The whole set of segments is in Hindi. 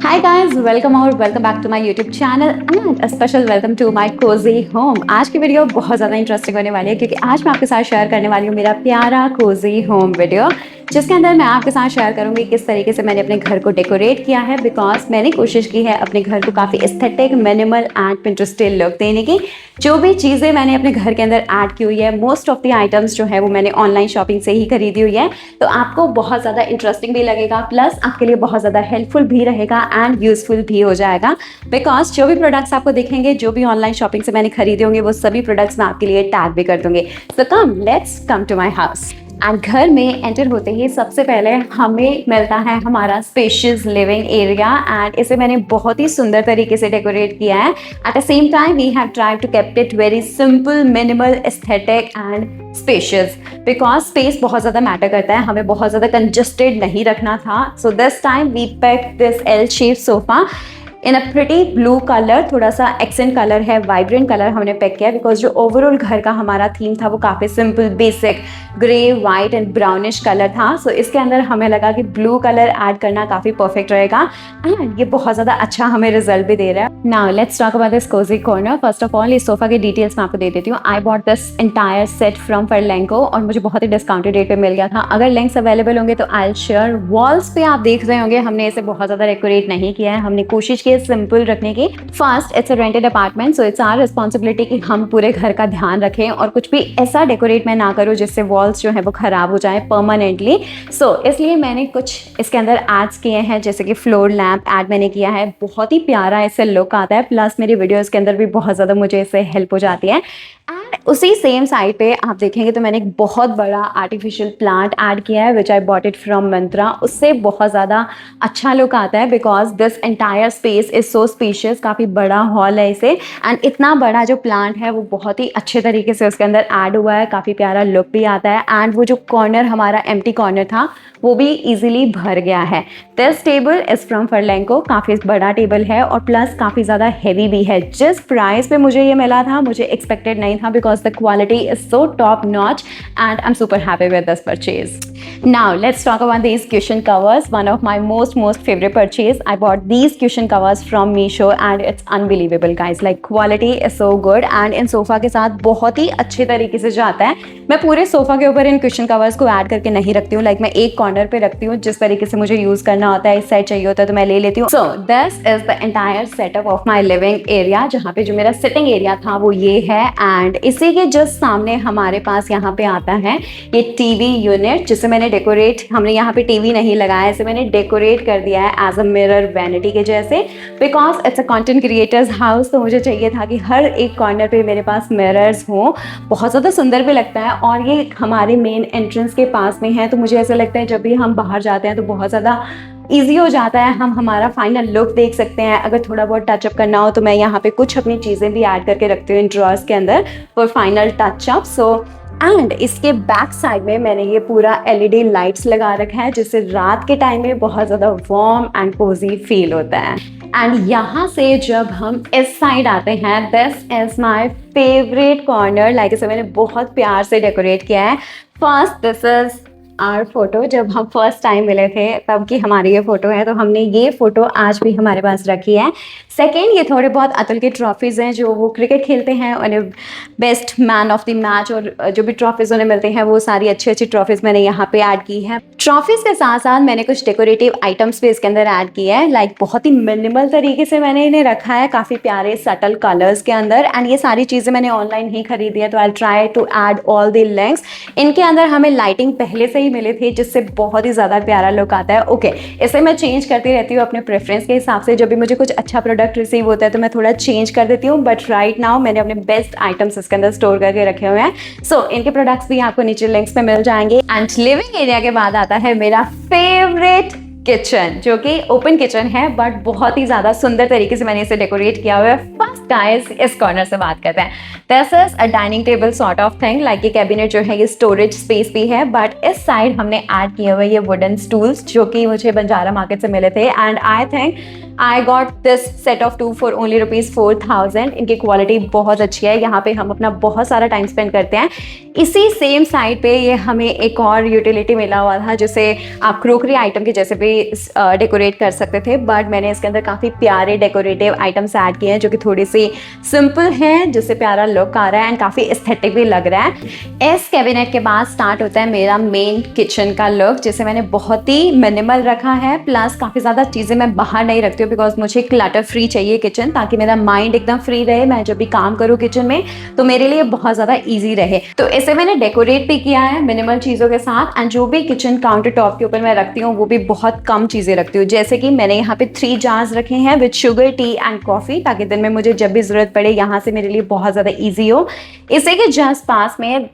Hi guys, welcome back to my YouTube channel and a special welcome to my cozy home। आज की वीडियो बहुत ज़्यादा इंटरेस्टिंग होने वाली है क्योंकि आज मैं आपके साथ शेयर करने वाली हूँ मेरा प्यारा cozy home वीडियो, जिसके अंदर मैं आपके साथ शेयर करूँगी किस तरीके से मैंने अपने घर को डेकोरेट किया है। बिकॉज मैंने कोशिश की है अपने घर को काफ़ी एस्थेटिक, मिनिमल एंड पिंटरेस्टी लुक देने की। जो भी चीज़ें मैंने अपने घर के अंदर ऐड की हुई है, मोस्ट ऑफ द आइटम्स जो है वो मैंने ऑनलाइन शॉपिंग से ही खरीदी हुई है। तो आपको बहुत ज़्यादा इंटरेस्टिंग भी लगेगा, प्लस आपके लिए बहुत ज़्यादा हेल्पफुल भी रहेगा एंड यूजफुल भी हो जाएगा। बिकॉज जो भी प्रोडक्ट्स आपको दिखेंगे, जो भी ऑनलाइन शॉपिंग से मैंने खरीदे होंगे, वो सभी प्रोडक्ट्स मैं आपके लिए टैग भी कर दूंगी। So come let's come to my house. And घर में एंटर होते ही सबसे पहले हमें मिलता है हमारा स्पेशियस लिविंग एरिया एंड इसे मैंने बहुत ही सुंदर तरीके से डेकोरेट किया है। At the same time we have tried to kept it very simple, minimal, aesthetic and spacious. Because space बहुत ज़्यादा मैटर करता है, हमें बहुत ज़्यादा कंजस्टेड नहीं रखना था। So this time we picked this L shape sofa in a pretty blue colour. थोड़ा सा एक्सेंट कलर है, वाइब्रेंट कलर हमने पिक किया बिकॉज जो ओवरऑल घर का हमारा थीम था वो काफ़ी simple, basic grey, white and brownish colour था। सो इसके अंदर हमें लगा कि ब्लू कलर ऐड करना काफ़ी परफेक्ट रहेगा एंड ये बहुत ज़्यादा अच्छा हमें रिजल्ट भी दे रहा है। Now let's talk about this cozy corner. First of all इस सोफा के डिटेल्स मैं आपको दे देती हूँ। I bought this entire set from Furlenco और मुझे बहुत ही डिस्काउंटेड रेट पे मिल गया था। अगर लिंक्स अवेलेबल होंगे तो आई शेयर। वॉल्स पे आप देख रहे होंगे हमने इसे बहुत ज़्यादा डेकोरेट नहीं किया है, हमने कोशिश की है सिंपल रखने की। First, it's a rented apartment, so it's our responsibility कि हम पूरे घर का ध्यान रखें और कुछ भी ऐसा डेकोरेट मैं ना करूँ जिससे वॉल्स जो है वो खराब हो जाए परमानेंटली। सो इसलिए मैंने कुछ इसके अंदर एड्स किए हैं, जैसे कि फ्लोर लैम्प ऐड मैंने किया है। बहुत ही प्यारा इससे लुक आता है, प्लस मेरी वीडियोस के अंदर भी बहुत ज़्यादा मुझे इससे हेल्प हो जाती है। एंड उसी सेम साइड पे आप देखेंगे तो मैंने एक बहुत बड़ा आर्टिफिशियल प्लांट ऐड किया है, विच आई बॉट इट फ्रॉम मंत्रा। उससे बहुत ज़्यादा अच्छा लुक आता है because this entire space is so spacious. काफ़ी बड़ा हॉल है इसे एंड इतना बड़ा जो प्लांट है वो बहुत ही अच्छे तरीके से उसके अंदर ऐड हुआ है, काफ़ी प्यारा लुक भी आता है। एंड वो जो कॉर्नर हमारा एम्प्टी कॉर्नर था वो भी इजीली भर गया है। दिस टेबल इज फ्रॉम फरलैंको, काफ़ी बड़ा टेबल है और प्लस काफ़ी ज़्यादा हैवी भी है। जिस प्राइस पे मुझे ये मिला था मुझे एक्सपेक्टेड नहीं था because the quality is so top notch and I am super happy with this purchase. Now let's talk about these cushion covers, one of my most favorite purchase. I bought these cushion covers from Meesho and it's unbelievable guys, like quality is so good and in sofa के साथ बहुत ही अच्छे तरीके से जाता है। मैं पूरे सोफा के ऊपर इन क्वेश्चन कवर्स को ऐड करके नहीं रखती हूँ, लाइक मैं एक कॉर्नर पे रखती हूँ। जिस तरीके से मुझे यूज करना होता है, इस साइड चाहिए होता है तो मैं ले लेती हूँ। सो this is the entire setup of my living area, जहाँ पे जो मेरा सिटिंग एरिया था वो ये है। एंड इसी के जस्ट सामने हमारे पास यहाँ पे आता है ये टीवी यूनिट, जिसे मैंने डेकोरेट, हमने यहाँ पे टीवी नहीं लगाया, इसे मैंने डेकोरेट कर दिया है एज अ मिरर वैनिटी के जैसे। Because it's a content creators house, तो मुझे चाहिए था कि हर एक कॉर्नर पे मेरे पास मिरर्स हों। बहुत ज़्यादा सुंदर भी लगता है और ये हमारे मेन एंट्रेंस के पास में है, तो मुझे ऐसा लगता है जब भी हम बाहर जाते हैं तो बहुत ज़्यादा ईजी हो जाता है, हम हमारा फाइनल लुक देख सकते हैं। अगर थोड़ा बहुत टचअप करना हो तो मैं यहाँ पे कुछ अपनी चीज़ें भी ऐड करके रखती हूँ इन ड्रॉर्स के अंदर for final touch-up. So and इसके बैक साइड में मैंने ये पूरा LED लाइट्स लगा रखा है, जिससे रात के टाइम में बहुत ज़्यादा वार्म एंड कोजी फील होता है। एंड यहाँ से जब हम इस साइड आते हैं, this is my favourite corner, like इसे मैंने बहुत प्यार से डेकोरेट किया है। First, this is our photo, जब हम फर्स्ट टाइम मिले थे तब की हमारी ये फोटो है, तो हमने ये फोटो आज भी हमारे पास रखी है। सेकेंड, ये थोड़े बहुत अतुल के ट्रॉफीज़ हैं, जो वो क्रिकेट खेलते हैं, उन्हें best man of the match और जो भी ट्रॉफीज़ उन्हें मिलते हैं वो सारी अच्छी अच्छी ट्रॉफीज़ मैंने यहाँ पे ऐड की है। ट्रॉफीज़ के साथ साथ मैंने कुछ डेकोरेटिव आइटम्स भी इसके अंदर ऐड किए हैं, लाइक बहुत ही मिनिमल तरीके से मैंने इन्हें रखा है, काफ़ी प्यारे सटल कलर्स के अंदर। एंड ये सारी चीज़ें मैंने ऑनलाइन ही खरीदी है, तो I try to add all the links. इनके अंदर हमें लाइटिंग पहले से ही मिले थे, जिससे बहुत ही ज़्यादा प्यारा लुक आता है। ओके, इसे मैं चेंज करती रहती हूँ अपने प्रेफरेंस के हिसाब से। जब भी मुझे कुछ अच्छा प्रोडक्ट रिसीव होता है तो मैं थोड़ा चेंज कर देती हूँ, बट राइट नाउ मैंने अपने बेस्ट आइटम्स इसके अंदर स्टोर करके रखे हुए हैं। सो इनके प्रोडक्ट्स भी आपको नीचे लिंक्स पे मिल जाएंगे। एंड लिविंग एरिया के बाद आता है मेरा फेवरेट किचन, जो कि ओपन किचन है बट बहुत ही ज़्यादा सुंदर तरीके से मैंने इसे डेकोरेट किया हुआ है। फर्स्ट गाइस, इस कॉर्नर से बात करते हैं। This is a dining table sort of thing, like ये कैबिनेट जो है ये स्टोरेज स्पेस भी है, बट इस साइड हमने ऐड किए हुए ये वुडन स्टूल्स, जो कि मुझे बंजारा मार्केट से मिले थे। And I think I got this set of 2 for only ₹4000। इनकी क्वालिटी बहुत अच्छी है। यहाँ पे हम अपना बहुत सारा टाइम स्पेंड करते हैं। इसी सेम साइड पे ये हमें एक और यूटिलिटी मिला हुआ था जिसे आप क्रोकरी आइटम के जैसे भी डेकोरेट कर सकते थे, बट मैंने इसके अंदर काफ़ी प्यारे डेकोरेटिव आइटम्स ऐड किए हैं जो कि थोड़ी सी सिंपल हैं, जिससे प्यारा लुक आ रहा है एंड काफ़ी एस्थेटिक भी लग रहा है। इस कैबिनेट के बाद स्टार्ट होता है मेरा मेन किचन का लुक, जिसे मैंने बहुत ही मिनिमल रखा है, प्लस काफ़ी ज़्यादा चीज़ें मैं बाहर नहीं रखती हूँ बिकॉज मुझे क्लटर फ्री चाहिए किचन, ताकि मेरा माइंड एकदम फ्री रहे। मैं जब भी काम करूँ किचन में तो मेरे लिए बहुत ज़्यादा ईजी रहे। तो इसे मैंने डेकोरेट भी किया है मिनिमल चीज़ों के साथ, एंड जो भी किचन काउंटर टॉप के ऊपर मैं रखती हूँ वो भी बहुत कम चीज़ें रखती हूँ। जैसे कि मैंने यहाँ पे 3 जार्स रखे हैं with sugar, T and coffee, ताकि दिन में मुझे जब भी ज़रूरत पड़े यहाँ से मेरे लिए बहुत ज़्यादा ईजी हो। इसी के जस्ट पास में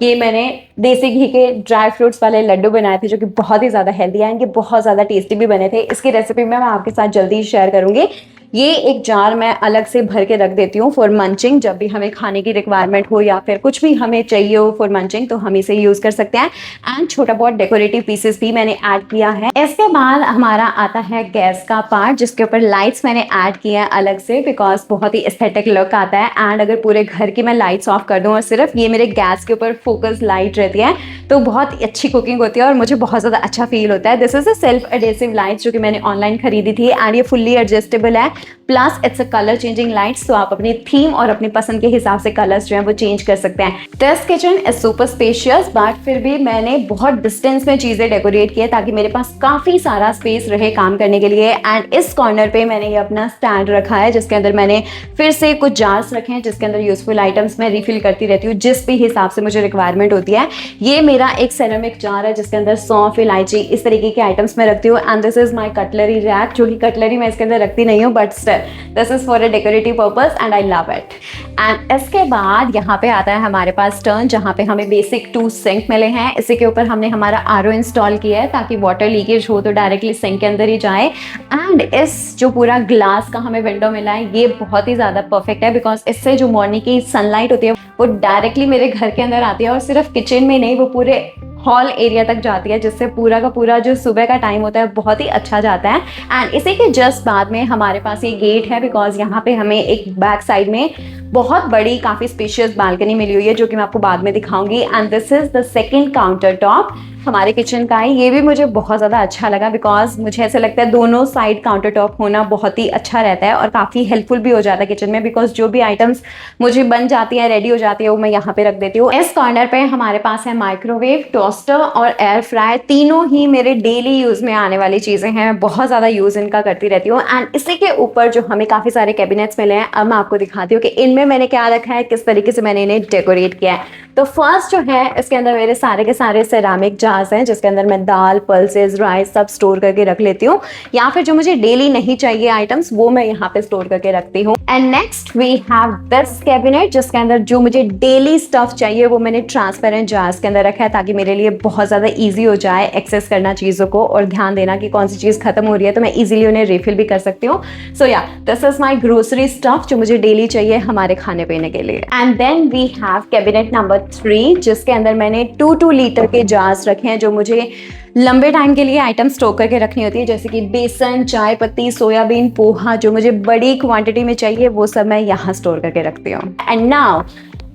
ये मैंने देसी घी के ड्राई फ्रूट्स वाले लड्डू बनाए थे जो कि बहुत ही ज़्यादा हेल्दी हैं, इनके बहुत ज़्यादा टेस्टी भी बने थे। इसकी रेसिपी मैं आपके साथ जल्दी ही शेयर करूँगी। ये एक जार मैं अलग से भर के रख देती हूँ फॉर मंचिंग, जब भी हमें खाने की रिक्वायरमेंट हो या फिर कुछ भी हमें चाहिए हो फॉर मंचिंग तो हम इसे यूज़ कर सकते हैं। एंड छोटा बहुत डेकोरेटिव पीसेस भी मैंने ऐड किया है। इसके बाद हमारा आता है गैस का पार्ट, जिसके ऊपर लाइट्स मैंने ऐड किए हैं अलग से बिकॉज बहुत ही एस्थेटिक लुक आता है। एंड अगर पूरे घर की मैं लाइट्स ऑफ कर दूँ और सिर्फ ये मेरे गैस के ऊपर फोकस लाइट रहती है तो बहुत ही अच्छी कुकिंग होती है और मुझे बहुत ज़्यादा अच्छा फील होता है। This is a self adhesive lights जो कि मैंने ऑनलाइन खरीदी थी, एंड ये फुल्ली एडजस्टेबल है, plus it's a colour changing lights, तो आप अपनी थीम और अपनी पसंद के हिसाब से कलर्स जो है वो चेंज कर सकते हैं। This kitchen is super spacious, but फिर भी मैंने बहुत डिस्टेंस में चीज़ें डेकोरेट की है ताकि मेरे पास काफ़ी सारा स्पेस रहे काम करने के लिए। एंड इस कॉर्नर पे मैंने ये अपना स्टैंड रखा है जिसके अंदर मैंने फिर से कुछ जार्स रखे हैं जिसके अंदर यूजफुल आइटम्स मैं रिफिल करती रहती हूँ जिस भी हिसाब से मुझे रिक्वायरमेंट होती है। ये मेरा एक सेरेमिक जार है जिसके अंदर सौंफ, इलायची, इस तरीके के आइटम्स मैं रखती हूँ। And this is my cutlery rack, जो कि कटलरी मैं इसके अंदर रखती नहीं हूँ, but still this is for a decorative purpose and I love it. And इसके बाद यहाँ पे आता है हमारे पास टर्न, जहाँ पे हमें बेसिक 2 सिंक मिले हैं। इसी के ऊपर हमने हमारा आरओ इंस्टॉल किया है ताकि वाटर लीकेज हो तो डायरेक्टली सिंक के अंदर ही जाए। एंड इस जो पूरा ग्लास का हमें विंडो मिला है ये बहुत ही ज़्यादा परफेक्ट है बिकॉज इससे जो मॉर्निंग की सनलाइट होती है वो डायरेक्टली मेरे घर के अंदर आती है और सिर्फ किचन में नहीं, वो पूरे हॉल एरिया तक जाती है, जिससे पूरा का पूरा जो सुबह का टाइम होता है बहुत ही अच्छा जाता है। एंड इसी के जस्ट बाद में हमारे पास ये गेट है बिकॉज यहाँ पे हमें एक बैक साइड में बहुत बड़ी काफ़ी स्पेशियस बालकनी मिली हुई है जो कि मैं आपको बाद में दिखाऊंगी। And this is the second counter top हमारे किचन का है। ये भी मुझे बहुत ज़्यादा अच्छा लगा बिकॉज मुझे ऐसा लगता है दोनों साइड काउंटर टॉप होना बहुत ही अच्छा रहता है और काफ़ी हेल्पफुल भी हो जाता है किचन में बिकॉज जो भी आइटम्स मुझे बन जाती है, रेडी हो जाती है, वो मैं यहाँ पे रख देती हूँ। इस कॉर्नर पे हमारे पास है माइक्रोवेव, टोस्टर और एयर फ्रायर, तीनों ही मेरे डेली यूज़ में आने वाली चीज़ें हैं। मैं बहुत ज़्यादा यूज़ इनका करती रहती हूँ। एंड इसी के ऊपर जो हमें काफ़ी सारे कैबिनेट्स मिले हैं, अब मैं आपको दिखाती हूँ कि इनमें मैंने क्या रखा है, किस तरीके से मैंने इन्हें डेकोरेट किया है। तो फर्स्ट जो है इसके अंदर मेरे सारे के सारे सेरामिक जार्स हैं जिसके अंदर मैं दाल, पल्सेस, राइस सब स्टोर करके रख लेती हूँ, या फिर जो मुझे डेली नहीं चाहिए आइटम्स वो मैं यहाँ पे स्टोर करके रखती हूँ। And next we have this cabinet जिसके अंदर जो मुझे डेली स्टफ चाहिए वो मैंने ट्रांसपेरेंट जार्स के अंदर रखा है ताकि मेरे लिए बहुत ज़्यादा ईजी हो जाए एक्सेस करना चीज़ों को और ध्यान देना कि कौन सी चीज़ खत्म हो रही है तो मैं ईजिली उन्हें रिफिल भी कर सकती हूँ। So yeah this is my grocery stuff जो मुझे डेली चाहिए हमारे खाने पीने के लिए। And then we have cabinet number 3 जिसके अंदर मैंने 2 लीटर के जार्स रखे हैं जो मुझे लंबे टाइम के लिए आइटम स्टोर करके रखनी होती है, जैसे कि बेसन, चाय पत्ती, सोयाबीन, पोहा, जो मुझे बड़ी क्वांटिटी में चाहिए वो सब मैं यहाँ स्टोर करके रखती हूँ। And now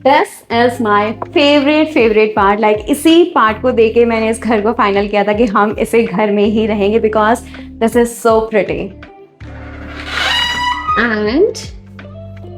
this is my favourite part. Like इसी पार्ट को देके मैंने इस घर को फाइनल किया था कि हम इसे घर में ही रहेंगे because this is so pretty. And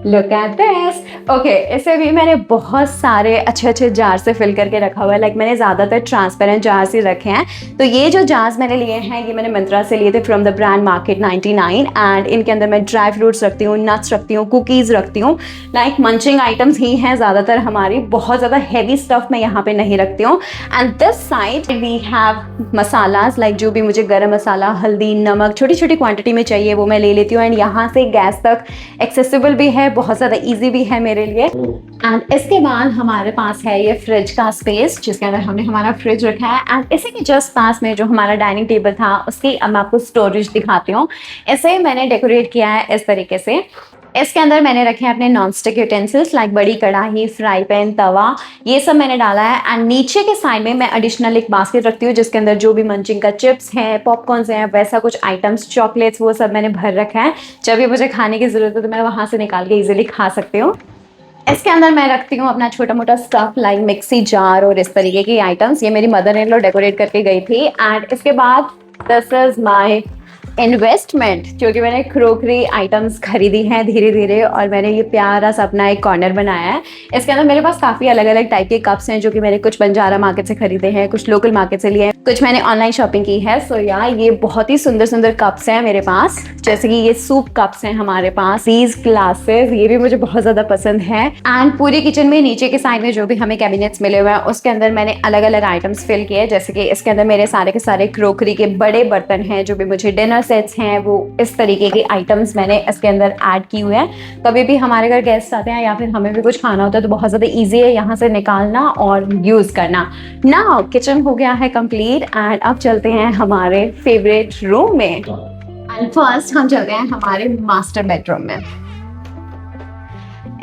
look at this. Okay, इसे भी मैंने बहुत सारे अच्छे जार से फिल करके रखा हुआ है। लाइक मैंने ज़्यादातर ट्रांसपेरेंट जार्स ही रखे हैं। तो ये जो जार्स मैंने लिए हैं ये मैंने मिंत्रा से लिए थे from the brand market 99। And इनके अंदर मैं ड्राई फ्रूट्स रखती हूँ, नट्स रखती हूँ, कुकीज़ रखती हूँ। लाइक मंचिंग आइटम्स ही हैं ज़्यादातर हमारी, बहुत ज़्यादा हैवी स्टफ मैं यहाँ पे नहीं रखती हूँ। And this side we have masalas, like जो भी मुझे गर्म मसाला, हल्दी, नमक छोटी छोटी क्वान्टिटी में चाहिए वो मैं ले लेती हूँ। एंड यहाँ से गैस तक एक्सेसिबल भी है, बहुत ज़्यादा इजी भी है मेरे लिए। एंड इसके बाद हमारे पास है ये फ्रिज का स्पेस जिसके अंदर हमने हमारा फ्रिज रखा है। एंड इसी के जस्ट पास में जो हमारा डाइनिंग टेबल था उसकी अब मैं आपको स्टोरेज दिखाती हूँ। इसे मैंने डेकोरेट किया है इस तरीके से। इसके अंदर मैंने रखे हैं अपने नॉन स्टिक यूटेंसिल्स लाइक बड़ी कढ़ाई, फ्राई पैन, तवा, ये सब मैंने डाला है। एंड नीचे के साइड में मैं एडिशनल एक बास्केट रखती हूँ जिसके अंदर जो भी मंचिंग का चिप्स हैं, पॉपकॉर्न्स हैं, वैसा कुछ आइटम्स, चॉकलेट्स, वो सब मैंने भर रखा है। जब भी मुझे खाने की ज़रूरत है तो मैं वहाँ से निकाल के ईजिली खा सकती हूँ। इसके अंदर मैं रखती हूँ अपना छोटा मोटा स्टफ लाइक मिक्सी जार और इस तरीके की आइटम्स। ये मेरी मदर इन लॉ डेकोरेट करके गई थी। एंड इसके बाद दिस इज माई इन्वेस्टमेंट, क्योंकि मैंने क्रोकरी आइटम्स खरीदी हैं धीरे धीरे और मैंने ये प्यारा सा अपना एक कॉर्नर बनाया है। इसके अंदर मेरे पास काफ़ी अलग अलग टाइप के कप्स हैं जो कि मैंने कुछ बंजारा मार्केट से खरीदे हैं, कुछ लोकल मार्केट से लिए हैं, कुछ मैंने ऑनलाइन शॉपिंग की है। सो या ये बहुत ही सुंदर सुंदर कप्स हैं मेरे पास, जैसे कि ये सूप कप्स हैं हमारे पास, दीज ग्लासेस, ये भी मुझे बहुत ज़्यादा पसंद है। एंड पूरी किचन में नीचे के साइड में जो भी हमें कैबिनेट्स मिले हुए हैं उसके अंदर मैंने अलग अलग आइटम्स फिल किए, जैसे कि इसके अंदर मेरे सारे के सारे क्रोकरी के बड़े बर्तन हैं, जो भी मुझे डिनर सेट्स हैं, वो इस तरीके के आइटम्स मैंने इसके अंदर ऐड किए हुए हैं। कभी भी हमारे घर गेस्ट आते हैं या फिर हमें भी कुछ खाना होता है तो बहुत ज़्यादा ईजी है यहाँ से निकालना और यूज़ करना। नाउ किचन हो गया है कंप्लीट एंड अब चलते हैं हमारे फेवरेट रूम में। एंड फर्स्ट हम चलते हैं हमारे मास्टर बेडरूम में।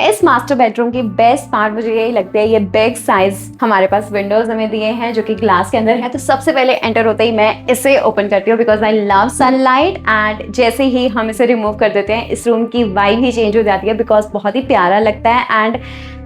इस मास्टर बेडरूम की बेस्ट पार्ट मुझे यही लगती है, ये बिग साइज हमारे पास विंडोज हमें दिए हैं जो कि ग्लास के अंदर है। तो सबसे पहले एंटर होते ही मैं इसे ओपन करती हूँ because I love sunlight. And जैसे ही हम इसे रिमूव कर देते हैं इस रूम की वाइब ही चेंज हो जाती है बिकॉज बहुत ही प्यारा लगता है एंड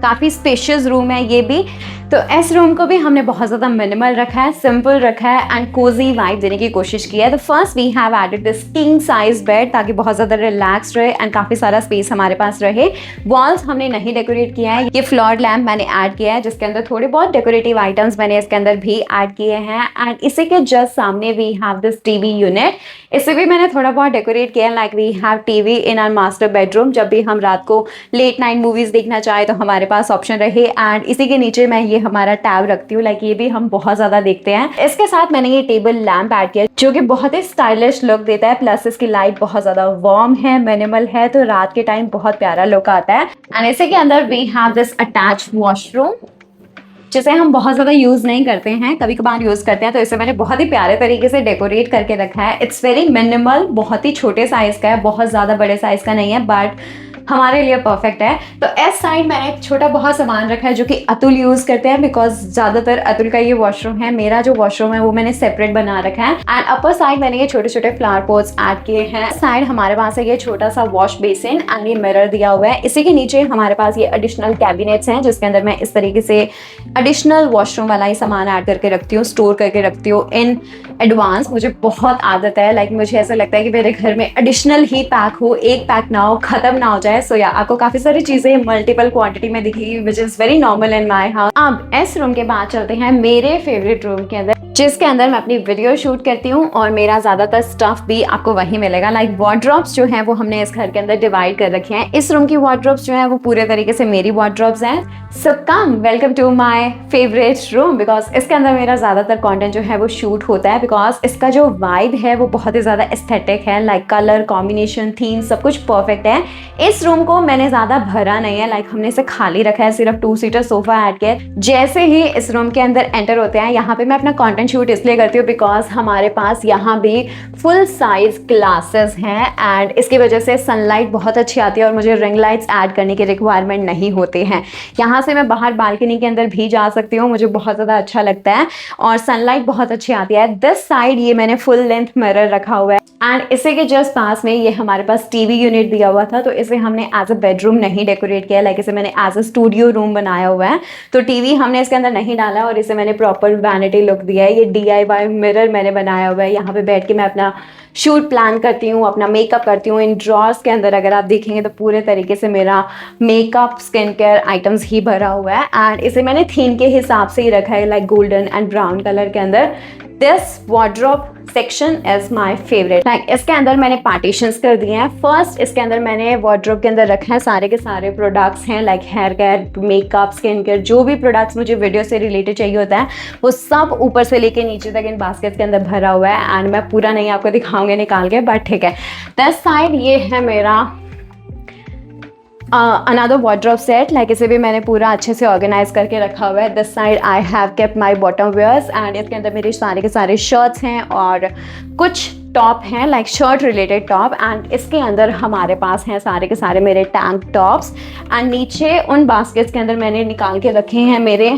काफ़ी स्पेशियस रूम है ये भी। तो इस रूम को भी हमने बहुत ज़्यादा मिनिमल रखा है, सिंपल रखा है एंड कोजी वाइब देने की कोशिश की है। तो first we have added this king size bed ताकि बहुत ज़्यादा रिलैक्स रहे एंड काफ़ी सारा स्पेस हमारे पास रहे। वॉल्स हमने नहीं डेकोरेट किया है, ये फ्लोर लैम्प मैंने ऐड किया है जिसके अंदर थोड़े बहुत डेकोरेटिव आइटम्स मैंने इसके अंदर भी ऐड किए हैं। एंड इसी के जस्ट सामने we have this TV unit, इसे भी मैंने थोड़ा बहुत डेकोरेट किया है like we have TV in our master bedroom. जब भी हम रात को लेट नाइट मूवीज़ देखना चाहे तो हमारे पास ऑप्शन रहे। एंड इसी के नीचे मैं ये हमारा टैब रखती हूँ, लाइक ये भी हम बहुत ज़्यादा देखते हैं। इसके साथ मैंने ये टेबल लैम्प ऐड किया जो कि बहुत ही स्टाइलिश लुक देता है, प्लस इसकी लाइट बहुत ज़्यादा वार्म है, मिनिमल है, तो रात के टाइम बहुत प्यारा लुक आता है। एंड इसी के अंदर we have this attached washroom जिसे हम बहुत ज़्यादा यूज़ नहीं करते हैं, कभी कभार यूज़ करते हैं। तो इसे मैंने बहुत ही प्यारे तरीके से डेकोरेट करके रखा है। इट्स वेरी मिनिमल, बहुत ही छोटे साइज़ का है, बहुत ज़्यादा बड़े साइज़ का नहीं है, बट हमारे लिए परफेक्ट है। तो इस साइड मैंने एक छोटा बहुत सामान रखा है जो कि अतुल यूज़ करते हैं बिकॉज ज़्यादातर अतुल का ये वॉशरूम है। मेरा जो वॉशरूम है वो मैंने सेपरेट बना रखा है। एंड अपर साइड मैंने ये छोटे छोटे फ्लावर पॉट्स ऐड किए हैं। साइड हमारे पास है ये छोटा सा वॉश बेसिन एंड ये मिरर दिया हुआ है। इसी के नीचे हमारे पास ये एडिशनल कैबिनेट्स हैं जिसके अंदर मैं इस तरीके से एडिशनल वॉशरूम वाला ही सामान ऐड करके रखती हूँ, स्टोर करके रखती हूँ इन एडवांस। मुझे बहुत आदत है, लाइक मुझे ऐसा लगता है कि मेरे घर में एडिशनल ही पैक हो, एक पैक ना हो, खत्म ना हो जाए। सो या आपको काफी सारी चीजें मल्टीपल क्वांटिटी में दिखेगी which is very normal in my house. अब इस रूम के बाद चलते हैं मेरे फेवरेट रूम के अंदर जिसके अंदर मैं अपनी वीडियो शूट करती हूँ और मेरा ज़्यादातर स्टफ भी आपको वहीं मिलेगा। लाइक वार्डरोब्स जो हैं वो हमने इस घर के अंदर डिवाइड कर रखे हैं। इस रूम की वार्डरोब्स जो हैं वो पूरे तरीके से मेरी वार्डरोब्स हैं। So come welcome to my favourite room because इसके अंदर मेरा ज़्यादातर कंटेंट जो है वो शूट होता है बिकॉज इसका जो वाइब है वो बहुत ही ज़्यादा एस्थेटिक है। लाइक कलर कॉम्बिनेशन, थीम, सब कुछ परफेक्ट है। इस रूम को मैंने ज़्यादा भरा नहीं है, लाइक हमने इसे खाली रखा है, सिर्फ 2 सीटर सोफा ऐड किया। जैसे ही इस रूम के अंदर एंटर होते हैं यहाँ पे मैं अपना कंटेंट शूट इसलिए करती हूँ बिकॉज हमारे पास यहाँ भी फुल साइज ग्लासेस हैं एंड इसकी वजह से सनलाइट बहुत अच्छी आती है और मुझे रिंग लाइट्स ऐड करने की रिक्वायरमेंट नहीं होते हैं। यहाँ से मैं बाहर बालकनी के अंदर भी जा सकती हूँ, मुझे बहुत ज़्यादा अच्छा लगता है और सनलाइट बहुत अच्छी आती है। दिस साइड ये मैंने फुल लेंथ मिरर रखा हुआ है एंड इसी के जस्ट पास में ये हमारे पास टीवी यूनिट दिया हुआ था, तो इसे हमने एज अ बेडरूम नहीं डेकोरेट किया, लाइक इसे मैंने एज अ स्टूडियो रूम बनाया हुआ है। तो टीवी हमने इसके अंदर नहीं डाला और इसे मैंने प्रॉपर वैनिटी लुक दिया है। ये DIY मिरर मैंने बनाया हुआ है, यहाँ पे बैठ के मैं अपना शूट प्लान करती हूँ, अपना मेकअप करती हूँ। इन ड्रॉर्स के अंदर अगर आप देखेंगे तो पूरे तरीके से मेरा मेकअप, स्किन केयर आइटम्स ही भरा हुआ है एंड इसे मैंने थीम के हिसाब से ही रखा है, like golden and brown colour के अंदर। This wardrobe section is my favourite. Like इसके अंदर मैंने पार्टीशंस कर दिए हैं। फर्स्ट इसके अंदर मैंने वार्डरोब के अंदर रखा है सारे के सारे प्रोडक्ट्स हैं, like hair care, makeup, skin care, जो भी प्रोडक्ट्स मुझे वीडियो से रिलेटेड चाहिए होता है वो सब ऊपर से लेके नीचे तक इन बास्केट के अंदर भरा हुआ है एंड मैं पूरा नहीं आपको दिखाऊंगी निकाल के, बट ठीक है। दिस साइड ये है मेरा अनदर वार्डरोब सेट, लाइक इसे भी मैंने पूरा अच्छे से ऑर्गेनाइज करके रखा हुआ है। This side I have kept my bottom wears and इसके अंदर मेरे सारे के सारे शर्ट्स हैं और कुछ टॉप हैं, like shirt related top, and इसके अंदर हमारे पास हैं सारे के सारे मेरे टैंक टॉप्स। एंड नीचे उन बास्केट्स के अंदर मैंने निकाल के रखे हैं मेरे,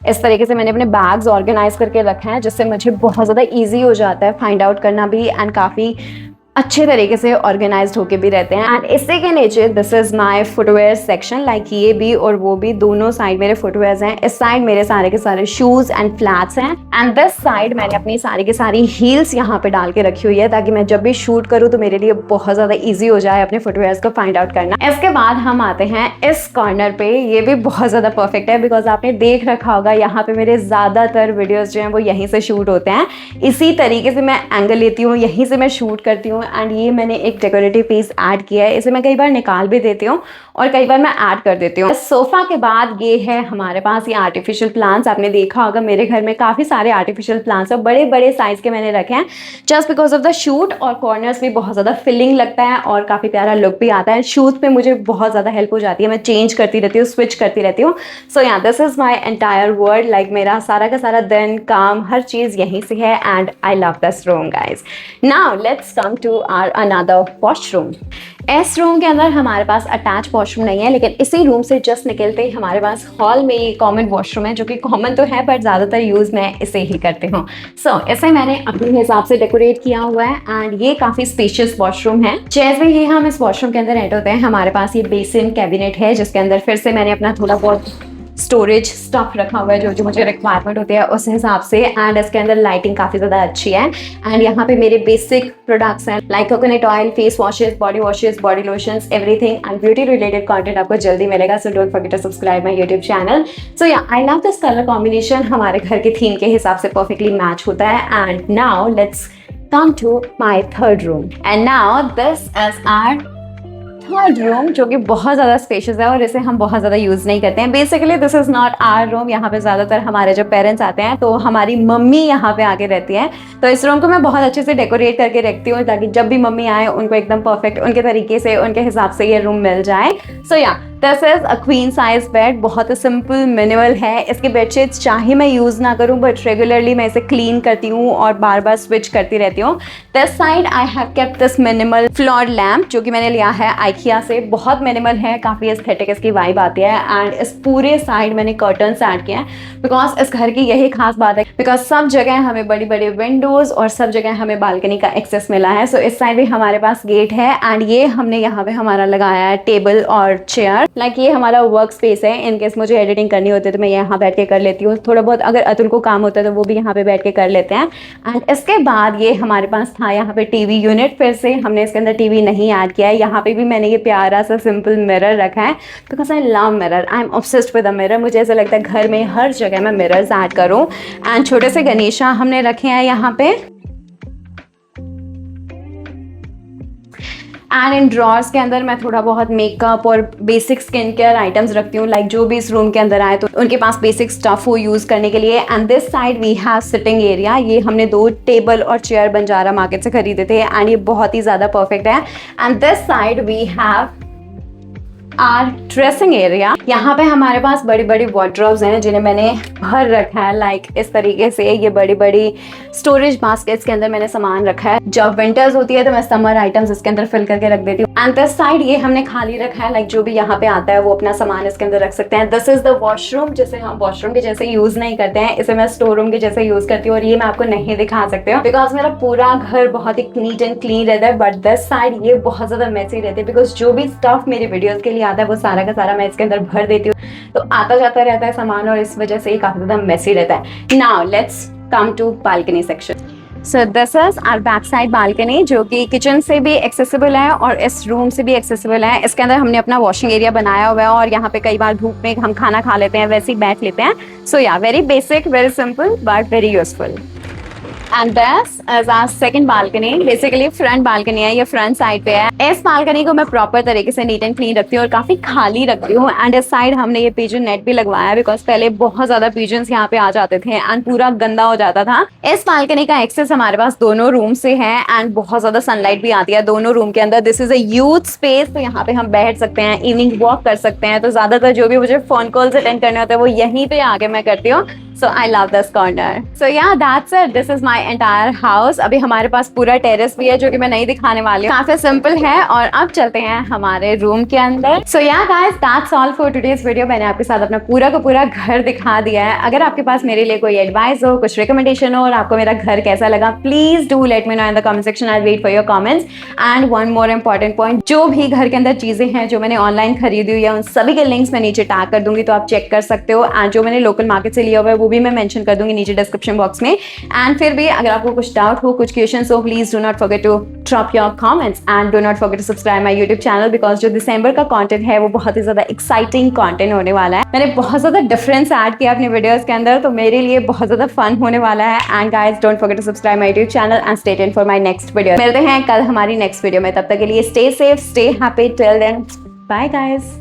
इस तरीके से मैंने अपने बैग्स ऑर्गेनाइज करके रखे हैं, जिससे मुझे बहुत ज़्यादा ईजी हो जाता है फाइंड आउट करना भी, एंड काफ़ी अच्छे तरीके से ऑर्गेनाइज्ड होके भी रहते हैं। एंड इसी के नीचे this is my footwear section, like ये भी और वो भी दोनों साइड मेरे फुटवेयर्स हैं। इस साइड मेरे सारे के सारे शूज एंड फ्लैट्स हैं, एंड दिस साइड मैंने अपनी सारी की सारी हील्स यहाँ पे डाल के रखी हुई है, ताकि मैं जब भी शूट करूँ तो मेरे लिए बहुत ज़्यादा ईजी हो जाए अपने फुटवेयर्स को फाइंड आउट करना। इसके बाद हम आते हैं इस कॉर्नर पे, ये भी बहुत ज़्यादा परफेक्ट है बिकॉज आपने देख रखा होगा यहाँ पे मेरे ज़्यादातर वीडियोज़ जो हैं वो यहीं से शूट होते हैं। इसी तरीके से मैं एंगल लेती हूँ, यहीं से मैं शूट करती हूँ। एंड ये मैंने एक डेकोरेटिव पीस ऐड किया है, इसे मैं कई बार निकाल भी देती हूँ और कई बार मैं ऐड कर देती हूँ। सोफा के बाद ये है हमारे पास ये आर्टिफिशियल प्लांट्स। आपने देखा होगा मेरे घर में काफ़ी सारे आर्टिफिशियल प्लांट्स और बड़े बड़े साइज के मैंने रखे हैं, just because of the shoot, और कॉर्नर्स भी बहुत ज़्यादा फिलिंग लगता है और काफ़ी प्यारा लुक भी आता है। शूट पे मुझे बहुत ज़्यादा हेल्प हो जाती है, मैं चेंज करती रहती हूँ, स्विच करती रहती हूँ। So yeah this is my entire world, like मेरा सारा का सारा दिन, काम, हर चीज़ यहीं से है, and I love this room guys. Now let's come to our another washroom. इस रूम के अंदर हमारे पास अटैच वॉशरूम नहीं है, लेकिन इसी रूम से जस्ट निकलते ही हमारे पास हॉल में ये कॉमन वॉशरूम है, जो कि कॉमन तो है बट ज़्यादातर यूज़ मैं इसे ही करती हूँ। सो इसे मैंने अपने हिसाब से डेकोरेट किया हुआ है, एंड ये काफ़ी स्पेशियस वॉशरूम है। जैसे ही हम इस वॉशरूम के अंदर एंटर होते हैं, हमारे पास ये बेसिन कैबिनेट है, जिसके अंदर फिर से मैंने अपना थोड़ा बहुत स्टोरेज स्टफ रखा हुआ है, जो जो मुझे रिक्वायरमेंट होती है उस हिसाब से। एंड इसके अंदर लाइटिंग काफ़ी ज़्यादा अच्छी है, एंड यहाँ पे मेरे बेसिक प्रोडक्ट्स हैं, like coconut oil, face washes, body lotions, everything, and beauty related content आपको जल्दी मिलेगा। So don't forget to subscribe my YouTube channel. So yeah I love this colour combination, हमारे घर के थीम के हिसाब से परफेक्टली मैच होता है। And now let's come to my third room, and now this is our third room, जो कि बहुत ज़्यादा स्पेशियस है और इसे हम बहुत ज़्यादा यूज़ नहीं करते हैं। Basically this is not our room. यहाँ पे ज़्यादातर हमारे जब पेरेंट्स आते हैं तो हमारी मम्मी यहाँ पे आके रहती हैं, तो इस रूम को मैं बहुत अच्छे से डेकोरेट करके रखती हूँ, ताकि जब भी मम्मी आए उनको एकदम परफेक्ट उनके तरीके से, उनके हिसाब से ये रूम मिल जाए। सो yeah this is a queen size bed, बहुत ही सिंपल मिनिमल है। इसकी बेडशीट्स चाहे मैं यूज़ ना करूँ, बट रेगुलरली मैं इसे क्लीन करती हूँ और बार बार स्विच करती रहती हूँ। This side I have kept this minimal floor lamp, जो कि मैंने लिया है आइकिया से। बहुत मिनिमल है, काफ़ी एस्थेटिक इसकी वाइब आती है। एंड इस पूरे साइड मैंने कर्टन्स ऐड किए हैं, बिकॉज इस घर की यही खास बात है, बिकॉज सब जगह हमें बड़ी बड़ी विंडोज़ और सब जगह हमें बालकनी का एक्सेस मिला है। सो इस साइड भी हमारे पास गेट है, एंड ये हमने यहाँ पे हमारा लगाया है टेबल और चेयर, लाइक ये हमारा वर्क स्पेस है। इनकेस मुझे एडिटिंग करनी होती है तो मैं यहाँ बैठ के कर लेती हूँ, थोड़ा बहुत अगर अतुल को काम होता है तो वो भी यहाँ पे बैठ के कर लेते हैं। एंड इसके बाद ये हमारे पास था यहाँ पे टीवी यूनिट, फिर से हमने इसके अंदर टीवी नहीं ऐड किया है। यहाँ पे भी मैंने ये प्यारा सा सिंपल मिरर रखा है, because I love mirror, I am obsessed with a mirror. मुझे ऐसा लगता है घर में हर जगह मैं मिरर्स ऐड करूँ। एंड छोटे से गणेशा हमने रखे हैं यहाँ पे, एंड इन ड्रॉर्स के अंदर मैं थोड़ा बहुत मेकअप और बेसिक स्किन केयर आइटम्स रखती हूँ, लाइक जो भी इस रूम के अंदर आए तो उनके पास बेसिक स्टफ हो यूज़ करने के लिए। And this side we have sitting area, ये हमने 2 टेबल और चेयर बंजारा मार्केट से खरीदे थे, एंड ये बहुत ही ज़्यादा परफेक्ट है। And this side we have our dressing area. यहाँ पे हमारे पास बड़ी बड़ी वार्डरोब्स हैं, जिन्हें मैंने भर रखा है, लाइक इस तरीके से। ये बड़ी बड़ी स्टोरेज बास्केट्स के अंदर मैंने सामान रखा है। जब विंटर्स होती है तो मैं समर आइटम्स इसके अंदर फिल करके रख देती हूँ। एंड दिस साइड ये हमने खाली रखा है, लाइक जो भी यहाँ पे आता है वो अपना सामान इसके अंदर रख सकते हैं। दिस इज द वॉशरूम, जिसे हम वॉशरूम के जैसे यूज नहीं करते हैं, इसे मैं स्टोर रूम के जैसे यूज करती हूँ, और ये मैं आपको नहीं दिखा सकती हूँ बिकॉज मेरा पूरा घर बहुत ही नीट एंड क्लीन रहता है। बट दिस साइड ये बहुत ज्यादा मैसी रहती है, बिकॉज जो भी स्टफ मेरे वीडियोज के लिए आता है वो सारा का सारा मैं इसके अंदर भर देती हूँ, तो आता जाता रहता है सामान, और इस वजह से ये काफी ज्यादा मेसी रहता है। Now let's come to balcony section. So this is our back side balcony, जो कि किचन से भी एक्सेसिबल है और इस रूम से भी एक्सेसिबल है। इसके अंदर हमने अपना वॉशिंग एरिया बनाया हुआ है, और यहाँ पे कई बार धूप में हम खाना खा लेते हैं, वैसे ही बैठ लेते हैं। So yeah very basic, very simple but very useful. And this is our second balcony, basically front balcony है, ये फ्रंट साइड पे है। इस बालकनी को मैं प्रॉपर तरीके से नीट एंड क्लीन रखती हूँ और काफी खाली रखती हूँ। एंड इस साइड हमने ये पिजन नेट भी लगवाया, बिकॉज पहले बहुत ज्यादा पिजन्स यहाँ पे आ जाते थे एंड पूरा गंदा हो जाता था। इस बालकनी का एक्सेस हमारे पास दोनों रूम से है, एंड बहुत ज्यादा सनलाइट भी आती है दोनों रूम के अंदर। This is a youth space, तो यहाँ पे हम बैठ सकते हैं, इवनिंग वॉक कर सकते हैं। तो ज्यादातर जो भी मुझे फोन कॉल्स अटेंड करने होते हैं वो यहीं पे आके मैं करती हूँ। सो आई लव दिस कॉर्नर। सो या that's it, this is my entire house. अभी हमारे पास पूरा टेरेस भी है जो कि मैं नहीं दिखाने वाली हूँ, काफी सिंपल है। और अब चलते हैं हमारे रूम के अंदर। सो या guys, that's all for today's video. मैंने आपके साथ अपना पूरा का पूरा घर दिखा दिया है। अगर आपके पास मेरे लिए कोई एडवाइस हो, कुछ रिकमेंडेशन हो और आपको मेरा घर कैसा लगा, please do let me know in the comment section. I wait for your comments. And one more important point, जो भी घर के अंदर चीजें हैं जो मैंने ऑनलाइन खरीदी हुई है, उन सभी के लिंक्स मैं नीचे टैग कर दूंगी, तो आप चेक कर सकते हो। एंड जो मैंने लोकल मार्केट से लिया हुआ है वो भी मैं मेंशन कर दूंगी नीचे डिस्क्रिप्शन बॉक्स में। एंड फिर भी अगर आपको कुछ डाउट हो, कुछ क्वेश्चंस हो, please do not forget to drop your comments and do not forget to subscribe my YouTube channel, because जो दिसंबर का कंटेंट है वो बहुत ही ज्यादा एक्साइटिंग कंटेंट होने वाला है। मैंने बहुत ज्यादा डिफरेंस ऐड किया अपने वीडियोस के अंदर, तो मेरे लिए बहुत ज्यादा फन होने वाला है। And guys, don't forget to subscribe my YouTube channel and stay tuned for my next video. मिलते हैं कल हमारी नेक्स्ट वीडियो में, तब तक के लिए stay safe, stay happy, till then bye guys.